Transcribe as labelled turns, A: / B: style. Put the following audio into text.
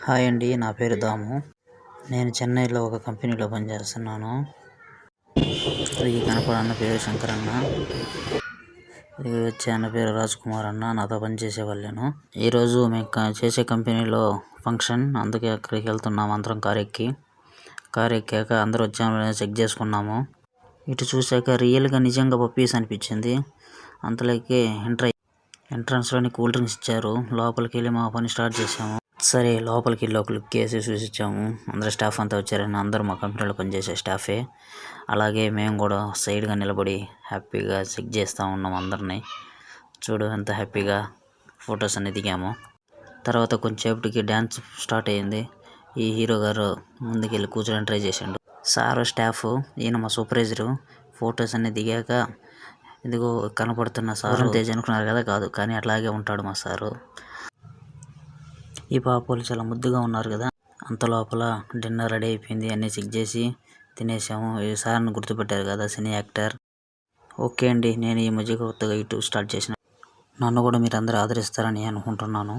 A: Hi అండి, నా పేరు దాము. నేను చెన్నైలో ఒక కంపెనీలో పనిచేస్తున్నాను. ఈ కనపడన్న పేరు శంకర్ అన్న, ఇది వచ్చే అన్న పేరు రాజ్ కుమార్ అన్న, నాతో పనిచేసే వాళ్ళను. ఈరోజు మేము చేసే కంపెనీలో ఫంక్షన్, అందుకే అక్కడికి వెళ్తున్నాము. అందరం కారు ఎక్కాక అందరూ వచ్చాము చెక్ చేసుకున్నాము. ఇటు చూశాక రియల్గా నిజంగా పప్పీస్ అనిపించింది. అంతలోకి ఎంట్రన్స్లోని కూల్ డ్రింక్స్ ఇచ్చారు. లోపలికి వెళ్ళి మా పని స్టార్ట్ చేసాము. సరే లోపలికి వెళ్ళి ఒక లుక్ వేసి చూసిచ్చాము. అందరూ స్టాఫ్ అంతా వచ్చారని, అందరూ మా కంపెనీలో పనిచేసే స్టాఫే. అలాగే మేము కూడా సైడ్గా నిలబడి హ్యాపీగా చెక్ చేస్తూ ఉన్నాము అందరినీ. చూడు ఎంత హ్యాపీగా ఫొటోస్ అన్ని దిగాము. తర్వాత కొంచెంసేపటికి డ్యాన్స్ స్టార్ట్ అయ్యింది. ఈ హీరో గారు ముందుకెళ్ళి కూర్చోడానికి ట్రై చేసిండు. సారు స్టాఫ్, ఈయన మా సూపర్వైజరు. ఫొటోస్ అన్ని దిగాక ఇదిగో కనపడుతున్న సారు తేజ్ అనుకున్నారు కదా, కాదు, కానీ అట్లాగే ఉంటాడు మా సారు. ఈ పాపలు చాలా ముద్దుగా ఉన్నారు కదా. అంత లోపల డిన్నర్ రెడీ అయిపోయింది. అన్నీ చెక్ చేసి తినేసాము. ఈ సార్ని గుర్తుపెట్టారు కదా, సినీ యాక్టర్. ఓకే అండి, నేను ఈ మధ్య కొత్తగా యూట్యూబ్ స్టార్ట్ చేసిన. నన్ను కూడా మీరు అందరూ ఆదరిస్తారని అనుకుంటున్నాను.